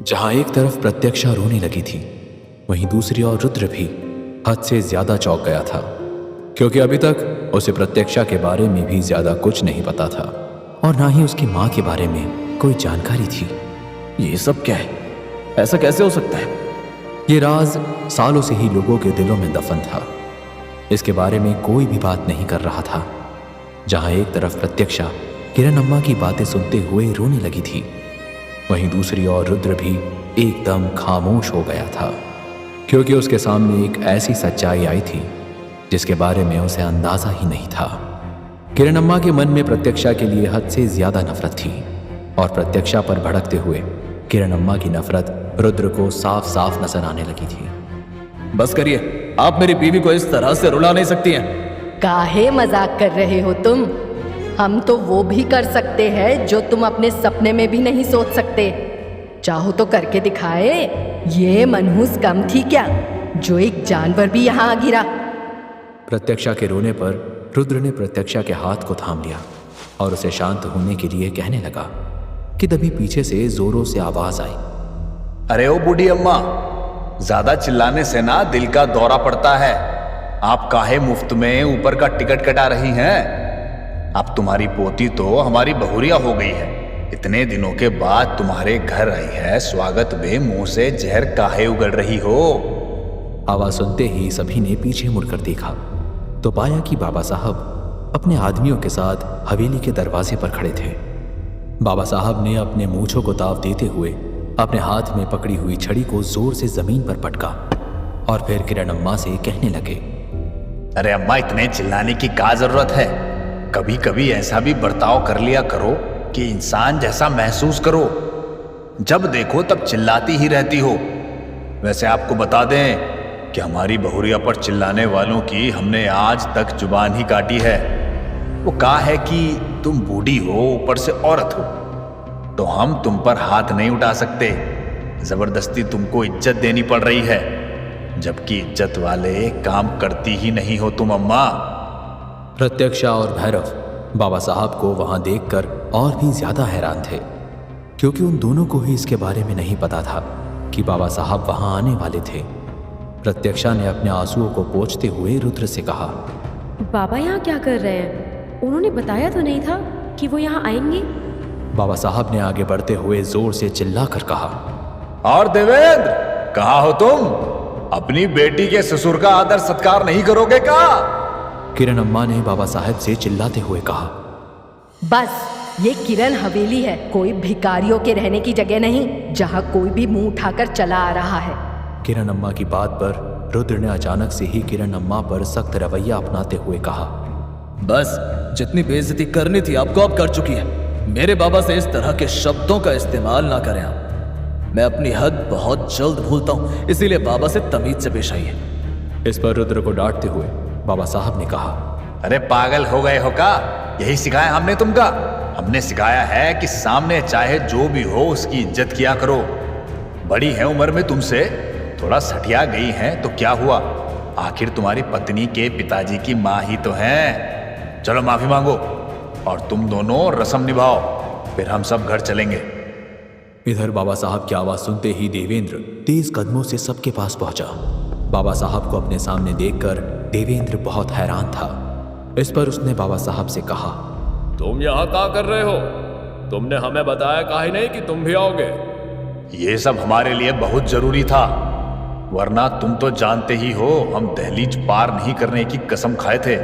जहां एक तरफ प्रत्यक्षा रोने लगी थी, वहीं दूसरी ओर रुद्र भी हद से ज्यादा चौंक गया था, क्योंकि अभी तक उसे प्रत्यक्षा के बारे में भी ज्यादा कुछ नहीं पता था और ना ही उसकी माँ के बारे में कोई जानकारी थी। ये सब क्या है? ऐसा कैसे हो सकता है? ये राज सालों से ही लोगों के दिलों में दफन था। इसके बारे में कोई भी बात नहीं कर रहा था। जहां एक तरफ प्रत्यक्षा किरण अम्मा की बातें सुनते हुए रोने लगी थी, वहीं दूसरी ओर रुद्र भी एकदम खामोश हो गया था, क्योंकि उसके सामने एक ऐसी सच्चाई आई थी जिसके बारे में उसे अंदाजा ही नहीं था। किरण अम्मा के मन में प्रत्यक्षा के लिए हद से ज्यादा नफरत थी और प्रत्यक्षा पर भड़कते हुए किरण अम्मा की नफरत रुद्र को साफ साफ नजर आने लगी थी। बस करिए, आप मेरी बीवी को इस तरह से रुला नहीं सकती हैं। काहे मजाक कर रहे हो तुम? हम तो वो भी कर सकते हैं जो तुम अपने सपने में भी नहीं सोच सकते। चाहो तो करके दिखाए। ये मनहूस कम थी क्या जो एक जानवर भी यहाँ आ गिरा? प्रत्यक्षा के रोने पर रुद्र ने प्रत्यक्षा के हाथ को थाम लिया और उसे शांत होने के लिए कहने लगा कि तभी पीछे से जोरों से आवाज आई। अरे ओ बूढ़ी अम्मा, ज्यादा चिल्लाने से ना दिल का दौरा पड़ता है। आप काहे मुफ्त में ऊपर का टिकट कटा रही हैं? अब तुम्हारी पोती तो हमारी बहुरिया हो गई है। इतने दिनों के बाद तुम्हारे घर आई है, स्वागत में मुंह से जहर काहे उगल रही हो? आवाज सुनते ही सभी ने पीछे मुड़कर देखा तो पाया कि बाबा साहब अपने आदमियों के साथ हवेली के दरवाजे पर खड़े थे। बाबा साहब ने अपने मूंछों को ताव देते हुए अपने हाथ में पकड़ी हुई छड़ी को जोर से जमीन पर पटका और फिर किरण अम्मा से कहने लगे, अरे अम्मा, इतने चिल्लाने की क्या जरूरत है? कभी कभी ऐसा भी बर्ताव कर लिया करो कि इंसान जैसा महसूस करो। जब देखो तब चिल्लाती ही रहती हो। वैसे आपको बता दें कि हमारी बहुरिया पर चिल्लाने वालों की हमने आज तक जुबान ही काटी है। वो कहा है कि तुम बूढ़ी हो, ऊपर से औरत हो, तो हम तुम पर हाथ नहीं उठा सकते। जबरदस्ती तुमको इज्जत देनी पड़ रही है, जबकि इज्जत वाले काम करती ही नहीं हो तुम अम्मा। प्रत्यक्षा और भैरव बाबा साहब को वहां देखकर और भी ज्यादा हैरान थे, क्योंकि उन दोनों को ही इसके बारे में नहीं पता था कि बाबा साहब वहां आने वाले थे। प्रत्यक्षा ने अपने आंसुओं को पोंछते हुए रुद्र से कहा, बाबा यहाँ क्या कर रहे हैं? उन्होंने बताया तो नहीं था कि वो यहाँ आएंगे? बाबा साहब ने आगे बढ़ते हुए जोर से चिल्लाकर कहा, और देवेंद्र, कहाँ हो तुम? अपनी बेटी के ससुर का आदर सत्कार नहीं करोगे क्या? किरण अम्मा ने बाबा साहब से चिल्लाते हुए कहा, बस ये किरण हवेली है, कोई भिखारियों के रहने की जगह नहीं जहाँ कोई भी मुंह उठाकर चला आ रहा है। किरण अम्मा की बात पर रुद्र ने अचानक से ही किरण अम्मा पर सख्त रवैया अपनाते हुए कहा, बस जितनी बेइज्जती करनी थी आपको अब कर चुकी है। मेरे बाबा से इस तरह के शब्दों का इस्तेमाल ना करें आप। मैं अपनी हद बहुत जल्द भूलता हूं, इसीलिए बाबा से तमीज से पेश आइए। इस पर रुद्र को डांटते हुए बाबा साहब ने कहा, अरे पागल हो गए हो का? यही सिखाया हमने तुमका? हमने सिखाया है कि सामने चाहे जो भी हो उसकी इज्जत किया करो। बड़ी है उम्र में तुमसे, थोड़ा सटिया गई हैं तो क्या हुआ? आखिर तुम्हारी पत्नी के पिताजी की माँ ही तो हैं। चलो माफी मांगो और तुम दोनों रस्म निभाओ, फिर हम सब घर चलेंगे। इधर बाबा साहब की आवाज सुनते ही देवेंद्र तेज कदमों से सबके पास पहुंचा। बाबा साहब को अपने सामने देखकर देवेंद्र बहुत हैरान था। इस पर उसने बाबा साहब से कहा, तुम यहाँ क्या कर रहे हो? तुमने हमें बताया काहे नहीं कि तुम भी आओगे? ये सब हमारे लिए बहुत जरूरी था, वरना तुम तो जानते ही हो हम दहलीज पार नहीं करने की कसम खाए थे।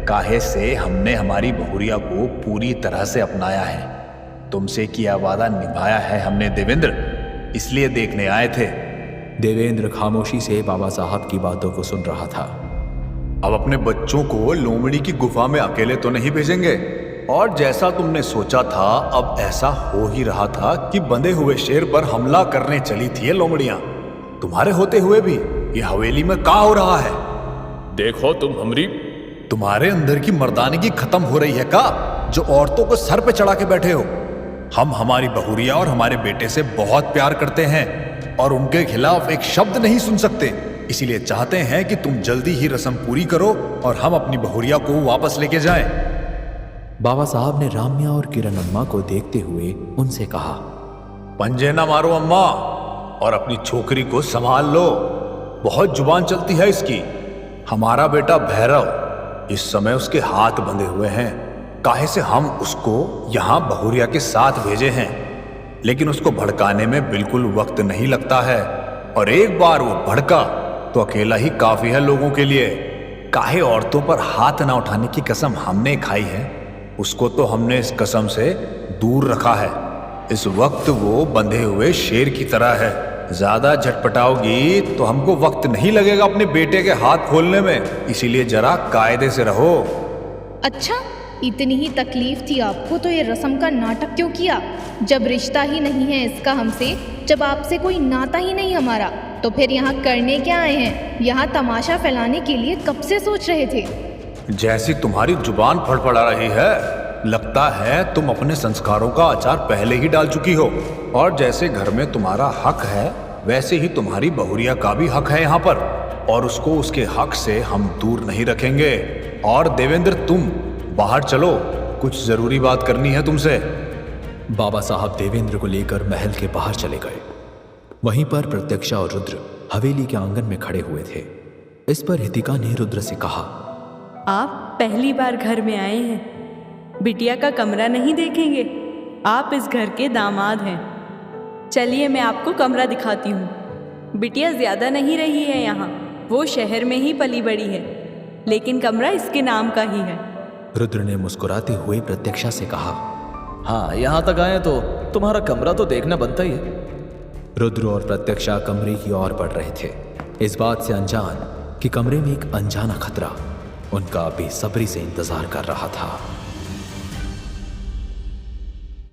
काहे से हमने हमारी बहुरिया को पूरी तरह से अपनाया है। तुमसे किया वादा निभाया है हमने देवेंद्र, इसलिए देखने आए थे। देवेंद्र खामोशी से बाबा साहब की बातों को सुन रहा था। अब अपने बच्चों को लोमड़ी की गुफा में अकेले तो नहीं भेजेंगे, और जैसा तुमने सोचा था अब ऐसा हो ही रहा था कि बंधे हुए शेर पर हमला करने चली थी ये लोमड़ियां। तुम्हारे होते हुए भी ये हवेली में क्या हो रहा है? देखो तुम हमरी तुम्हारे अंदर की मर्दानगी खत्म हो रही है का, जो औरतों को सर पे चढ़ा के बैठे हो? हम हमारी बहुरिया और हमारे बेटे से बहुत प्यार करते हैं और उनके खिलाफ एक शब्द नहीं सुन सकते, इसीलिए चाहते हैं कि तुम जल्दी ही रस्म पूरी करो और हम अपनी बहुरिया को वापस लेके जाएं। बाबा साहब ने राम्या और किरण अम्मा को देखते हुए उनसे कहा, पंजे ना मारो अम्मा, और अपनी छोकरी को संभाल लो। बहुत जुबान चलती है इसकी। हमारा बेटा भैरव, इस समय उसके हाथ बंधे हुए हैं। काहे से हम उसको यहाँ बहुरिया के साथ भेजे हैं, लेकिन उसको भड़काने में बिल्कुल वक्त नहीं लगता है, और एक बार वो भड़का तो अकेला ही काफी है लोगों के लिए। काहे औरतों पर हाथ ना उठाने की कसम हमने खाई है, उसको तो हमने इस कसम से दूर रखा है। इस वक्त वो बंधे हुए शेर की तरह है। ज्यादा झटपटाओगी तो हमको वक्त नहीं लगेगा अपने बेटे के हाथ खोलने में, इसीलिए जरा कायदे से रहो। अच्छा, इतनी ही तकलीफ थी आपको तो ये रस्म का नाटक क्यों किया? जब रिश्ता ही नहीं है इसका हमसे, जब आपसे कोई नाता ही नहीं हमारा, तो फिर यहाँ करने क्या आए हैं? यहाँ तमाशा फैलाने के लिए कब से सोच रहे थे? जैसी तुम्हारी जुबान फड़फड़ा रही है, लगता है तुम अपने संस्कारों का अचार पहले ही डाल चुकी हो, और जैसे घर में तुम्हारा हक है वैसे ही तुम्हारी बहुरिया का भी हक है यहाँ पर, और उसको उसके हक से हम दूर नहीं रखेंगे। और देवेंद्र, तुम बाहर चलो, कुछ जरूरी बात करनी है तुमसे। बाबा साहब देवेंद्र को लेकर महल के बाहर चले गए। वहीं पर प्रत्यक्षा और रुद्र हवेली के आंगन में खड़े हुए थे। इस पर हितिका ने रुद्र से कहा, आप पहली बार घर में आए हैं, बिटिया का कमरा नहीं देखेंगे? आप इस घर के दामाद हैं। चलिए मैं आपको कमरा दिखाती हूँ। बिटिया ज़्यादा नहीं रही है यहाँ, वो शहर में ही पली बड़ी है, लेकिन कमरा इसके नाम का ही है। रुद्र ने मुस्कुराते हुए प्रत्यक्षा से कहा, हाँ, यहाँ तक आए तो तुम्हारा कमरा तो देखना बनता ही है। रुद्र और प्रत्यक्षा कमरे की ओर बढ़ रहे थे, इस बात से अनजान कि कमरे में एक अनजाना खतरा उनका बेसब्री से इंतजार कर रहा था।